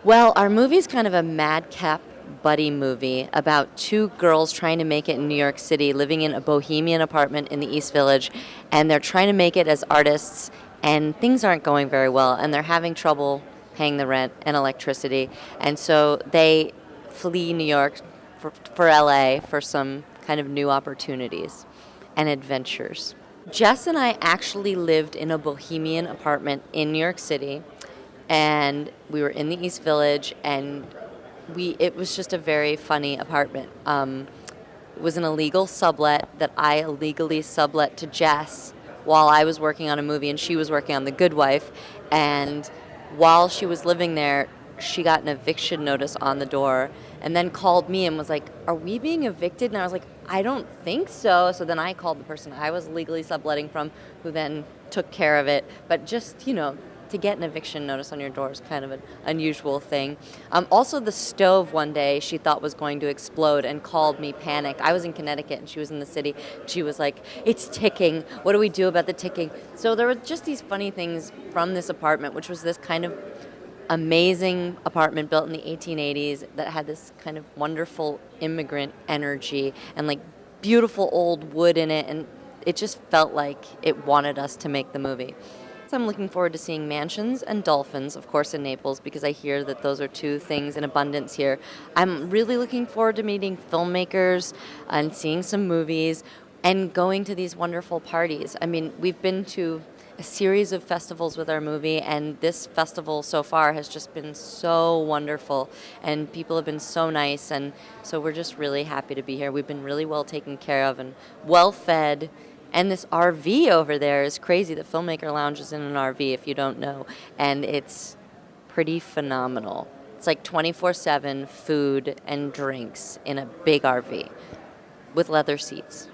Well, our movie's kind of a madcap buddy movie about two girls trying to make it in New York City, living in a bohemian apartment in the East Village, and they're trying to make it as artists, and things aren't going very well, and they're having trouble paying the rent and electricity, and so they flee New York for LA for some kind of new opportunities and adventures. Jess and I actually lived in a bohemian apartment in New York City, and we were in the East Village, and it was just a very funny apartment. It was an illegal sublet that I illegally sublet to Jess while I was working on a movie and she was working on The Good Wife. And while she was living there, she got an eviction notice on the door and then called me and was like, "Are we being evicted?" And I was like, "I don't think so." So then I called the person I was legally subletting from, who then took care of it. But just, to get an eviction notice on your door is kind of an unusual thing. Also, the stove one day she thought was going to explode and called me panicked. I was in Connecticut and she was in the city. She was like, "It's ticking. What do we do about the ticking?" So there were just these funny things from this apartment, which was this kind of amazing apartment built in the 1880s that had this kind of wonderful immigrant energy and like beautiful old wood in it, and it just felt like it wanted us to make the movie. So I'm looking forward to seeing mansions and dolphins, of course, in Naples, because I hear that those are two things in abundance here. I'm really looking forward to meeting filmmakers and seeing some movies and going to these wonderful parties. I mean, we've been to a series of festivals with our movie, and this festival so far has just been so wonderful, and people have been so nice, and so we're just really happy to be here. We've been really well taken care of and well fed. And this RV over there is crazy. The Filmmaker Lounge is in an RV, if you don't know, and it's pretty phenomenal. It's like 24/7 food and drinks in a big RV with leather seats.